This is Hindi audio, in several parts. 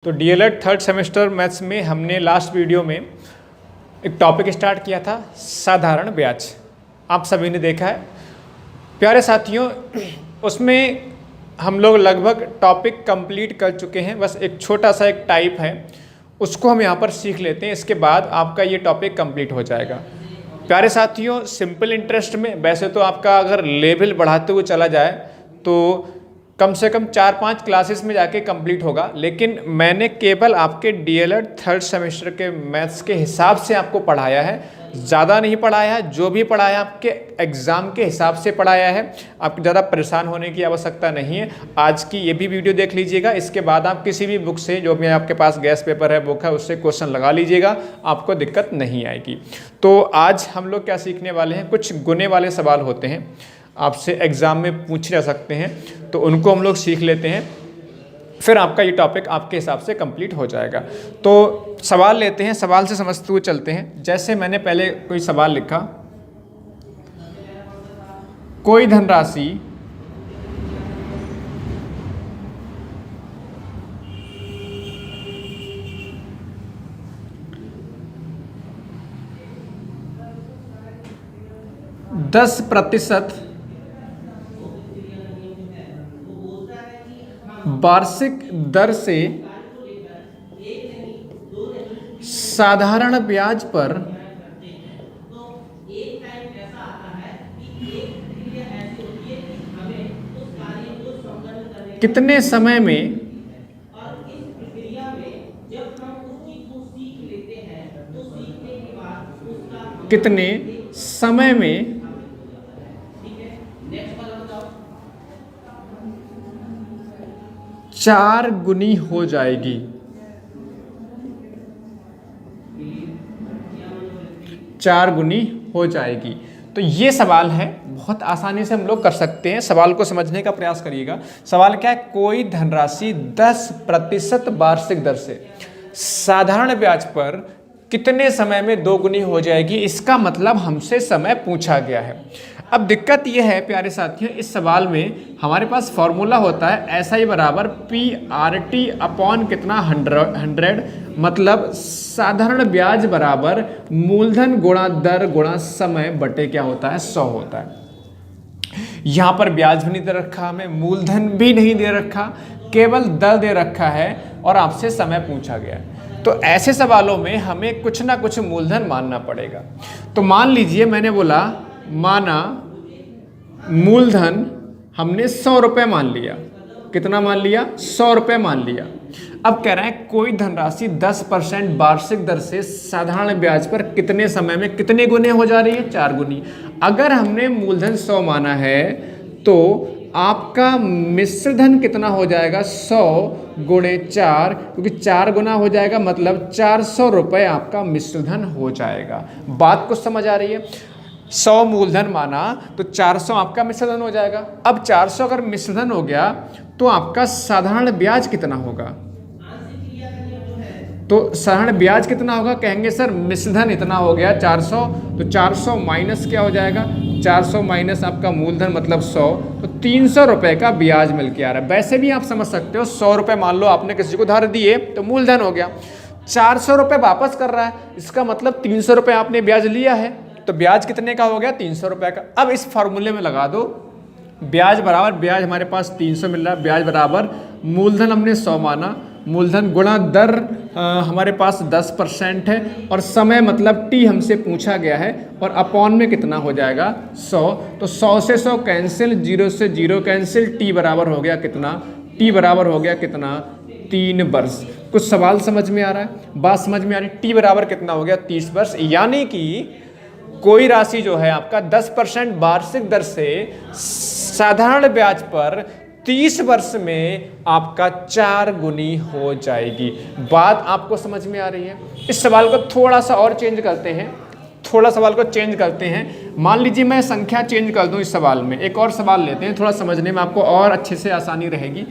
तो डीएलएड थर्ड सेमेस्टर मैथ्स में हमने लास्ट वीडियो में एक टॉपिक स्टार्ट किया था, साधारण ब्याज। आप सभी ने देखा है प्यारे साथियों। उसमें हम लोग लगभग टॉपिक कंप्लीट कर चुके हैं, बस एक छोटा सा एक टाइप है उसको हम यहाँ पर सीख लेते हैं, इसके बाद आपका ये टॉपिक कंप्लीट हो जाएगा। प्यारे साथियों, सिंपल इंटरेस्ट में वैसे तो आपका अगर लेवल बढ़ाते हुए चला जाए तो कम से कम 4-5 क्लासेस में जाके कंप्लीट होगा, लेकिन मैंने केवल आपके डीएलएड थर्ड सेमेस्टर के मैथ्स के हिसाब से आपको पढ़ाया है, ज़्यादा नहीं पढ़ाया है। जो भी पढ़ाया आपके एग्ज़ाम के हिसाब से पढ़ाया है, आपको ज़्यादा परेशान होने की आवश्यकता नहीं है। आज की ये भी वीडियो देख लीजिएगा, इसके बाद आप किसी भी बुक से, जो भी आपके पास गैस पेपर है, बुक है, उससे क्वेश्चन लगा लीजिएगा, आपको दिक्कत नहीं आएगी। तो आज हम लोग क्या सीखने वाले हैं, कुछ गुने वाले सवाल होते हैं, आपसे एग्ज़ाम में पूछे जा सकते हैं, तो उनको हम लोग सीख लेते हैं, फिर आपका ये टॉपिक आपके हिसाब से कंप्लीट हो जाएगा। तो सवाल लेते हैं, सवाल से समझते हुए चलते हैं। जैसे मैंने पहले कोई सवाल लिखा, कोई धनराशि %10 वार्षिक दर से साधारण ब्याज पर कितने समय में चार गुनी हो जाएगी। चार गुनी हो जाएगी। तो ये सवाल है, बहुत आसानी से हम लोग कर सकते हैं। सवाल को समझने का प्रयास करिएगा। सवाल क्या है, कोई धनराशि 10% वार्षिक दर से साधारण ब्याज पर कितने समय में 2 गुनी हो जाएगी, इसका मतलब हमसे समय पूछा गया है। अब दिक्कत यह है प्यारे साथियों, इस सवाल में हमारे पास फॉर्मूला होता है SI बराबर PRT अपॉन कितना 100, मतलब साधारण ब्याज बराबर मूलधन गुणा दर गुणा समय बटे क्या होता है, 100 होता है। यहाँ पर ब्याज भी नहीं दे रखा, हमें मूलधन भी नहीं दे रखा, केवल दर दे रखा है और आपसे समय पूछा गया है। तो ऐसे सवालों में हमें कुछ ना कुछ मूलधन मानना पड़ेगा। तो मान लीजिए मैंने बोला, माना मूलधन हमने 100 रुपये मान लिया। कितना मान लिया? 100 रुपये मान लिया। अब कह रहे हैं कोई धनराशि 10% वार्षिक दर से साधारण ब्याज पर कितने समय में कितने गुने हो जा रही है, 4 गुनी। अगर हमने मूलधन 100 माना है तो आपका मिश्र धन कितना हो जाएगा, 100 गुणे 4, क्योंकि 4 गुना हो जाएगा, मतलब 400 रुपये आपका मिश्र धन हो जाएगा। बात को समझ आ रही है? 100 मूलधन माना तो 400 आपका मिश्रधन हो जाएगा। अब 400 अगर मिश्रधन हो गया तो आपका साधारण ब्याज कितना होगा? तो साधारण ब्याज कितना होगा? कहेंगे सर मिश्रधन इतना हो गया 400, तो 400 माइनस क्या हो जाएगा, 400 माइनस आपका मूलधन मतलब 100, तो 300 रुपये का ब्याज मिल के आ रहा है। वैसे भी आप समझ सकते हो, 100 रुपये मान लो आपने किसी को उधार दिए तो मूलधन हो गया, 400 रुपये वापस कर रहा है, इसका मतलब 300 रुपये आपने ब्याज लिया है, तो ब्याज कितने का हो गया, 300 रुपये का। अब इस फार्मूले में लगा दो, ब्याज बराबर, ब्याज हमारे पास 300 मिल रहा है, ब्याज बराबर मूलधन हमने 100 माना, मूलधन गुणा दर हमारे पास 10% है, और समय मतलब T हमसे पूछा गया है, और अपॉन में कितना हो जाएगा, 100। तो 100 से 100 कैंसिल, 0 से 0 कैंसिल, T बराबर हो गया कितना, T बराबर हो गया कितना, 3 वर्ष। कुछ सवाल समझ में आ रहा है, बात समझ में आ रही है? T बराबर कितना हो गया, 30 वर्ष। यानी कि कोई राशि जो है आपका 10% वार्षिक दर से साधारण ब्याज पर 30 वर्ष में आपका 4 गुनी हो जाएगी। बात आपको समझ में आ रही है? इस सवाल को थोड़ा सा और चेंज करते हैं, थोड़ा सवाल को चेंज करते हैं। मान लीजिए मैं संख्या चेंज कर दूं इस सवाल में, एक और सवाल लेते हैं, थोड़ा समझने में आपको और अच्छे से आसानी रहेगी।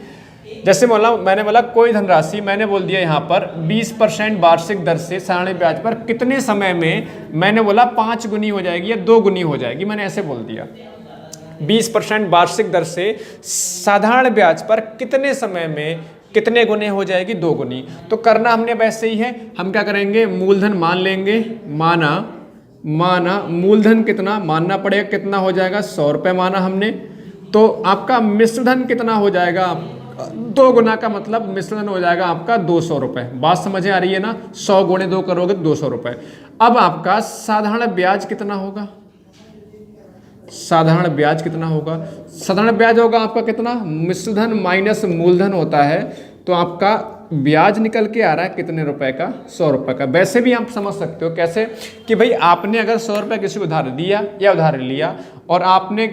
जैसे मैंने बोला कोई धनराशि, मैंने बोल दिया यहाँ पर 20% वार्षिक दर से साधारण ब्याज पर कितने समय में, मैंने बोला 5 गुनी हो जाएगी या 2 गुनी हो जाएगी, मैंने ऐसे बोल दिया। 20% वार्षिक दर से साधारण ब्याज पर कितने समय में कितने गुने हो जाएगी, 2 गुनी। तो करना हमने वैसे ही है, हम क्या करेंगे, मूलधन मान लेंगे, माना मूलधन कितना मानना पड़ेगा, कितना हो जाएगा 100 रुपये माना हमने। तो आपका मिश्रधन कितना हो जाएगा, 2 गुना का मतलब मिश्रधन हो जाएगा आपका 200 रुपये। बात समझ आ रही है ना, 100 गुणे 2 करोगे 200 रुपये। अब आपका साधारण ब्याज कितना होगा, साधारण ब्याज कितना होगा, साधारण ब्याज होगा आपका कितना, मिश्रधन माइनस मूलधन होता है, तो आपका ब्याज निकल के आ रहा है कितने रुपए का, 100 रुपये का। वैसे भी आप समझ सकते हो कैसे, कि भाई आपने अगर 100 रुपये किसी को उधार दिया या उधार लिया, और आपने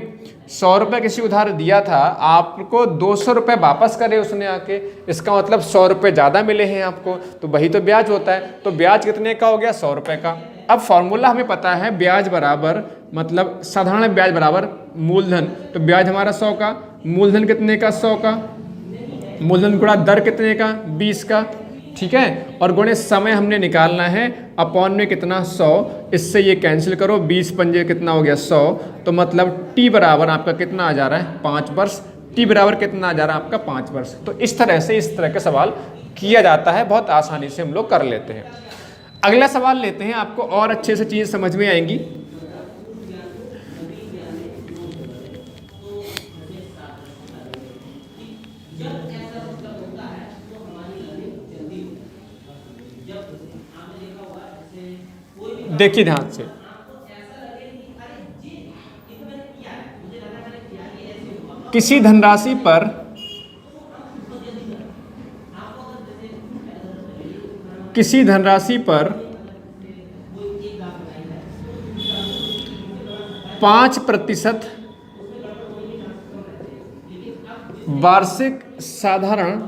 100 रुपये किसी उधार दिया था, आपको 200 रुपये वापस करे उसने आके, इसका मतलब 100 रुपये ज़्यादा मिले हैं आपको, तो वही तो ब्याज होता है। तो ब्याज कितने का हो गया, 100 रुपये का। अब फॉर्मूला हमें पता है, ब्याज बराबर मतलब साधारण ब्याज बराबर मूलधन, तो ब्याज हमारा 100 का, मूलधन कितने का, 100 का, मूलधन गुणा दर कितने का, 20 का, ठीक है, और गुणे समय हमने निकालना है, अपॉन में कितना 100, इससे ये कैंसिल करो, 20 पंजे कितना हो गया 100, तो मतलब टी बराबर आपका कितना आ जा रहा है, 5 वर्ष। टी बराबर कितना आ जा रहा है आपका, 5 वर्ष। तो इस तरह के सवाल किया जाता है, बहुत आसानी से हम लोग कर लेते हैं। अगला सवाल लेते हैं, आपको और अच्छे से चीज़ समझ में आएंगी। देखिए ध्यान से, किसी धनराशि पर किसी धनराशि पर 5% वार्षिक साधारण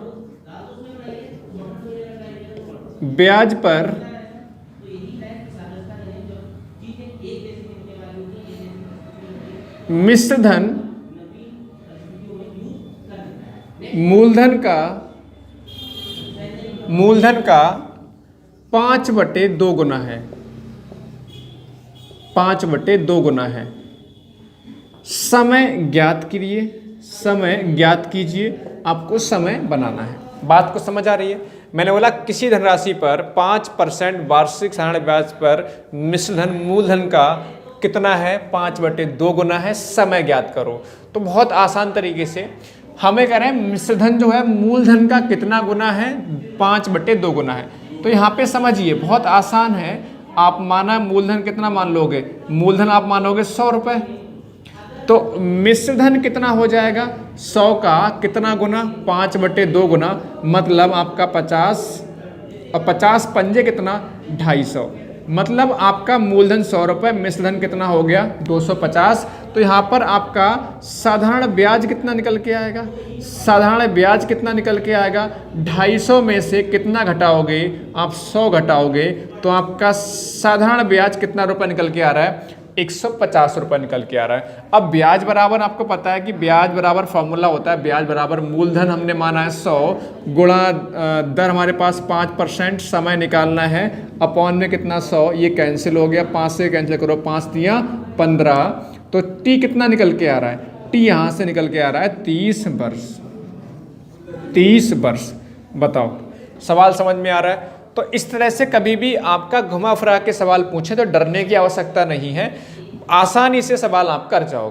ब्याज पर मिश्रधन मूलधन का 5/2 गुना है, 5/2 गुना है। समय ज्ञात कीजिए, समय ज्ञात कीजिए, आपको समय बनाना है। बात को समझ आ रही है, मैंने बोला किसी धनराशि पर 5% वार्षिक साधारण ब्याज पर मिश्रधन मूलधन का कितना है, 5/2 गुना है, समय ज्ञात करो। तो बहुत आसान तरीके से हमें कह रहे हैं मिश्रधन जो है मूलधन का कितना गुना है, 5/2 गुना है। तो यहाँ पे समझिए बहुत आसान है, आप माना मूलधन कितना मान लोगे, मूलधन आप मानोगे 100 रुपये, तो मिश्रधन कितना हो जाएगा, 100 का कितना गुना, 5/2 गुना, मतलब आपका 50, और 50 पंजे कितना 250, मतलब आपका मूलधन 100 रुपये, मिश्रधन कितना हो गया 250। तो यहाँ पर आपका साधारण ब्याज कितना निकल के आएगा, साधारण ब्याज कितना निकल के आएगा, 250 में से कितना घटाओगे आप, 100 घटाओगे, तो आपका साधारण ब्याज कितना रुपये निकल के आ रहा है, 150 रुपये निकल के आ रहा है। अब ब्याज बराबर आपको पता है कि ब्याज बराबर फॉर्मूला होता है, ब्याज बराबर मूलधन हमने माना है 100 गुणा दर हमारे पास 5%, समय निकालना है, अपॉन में कितना 100, ये कैंसिल हो गया, 5 से कैंसिल करो, 5 तियां 15, तो टी कितना निकल के आ रहा है, टी यहाँ से निकल के आ रहा है 30 वर्ष, 30 वर्ष। बताओ सवाल समझ में आ रहा है। तो इस तरह से कभी भी आपका घुमा फिरा के सवाल पूछे तो डरने की आवश्यकता नहीं है, आसानी से सवाल आप कर जाओगे।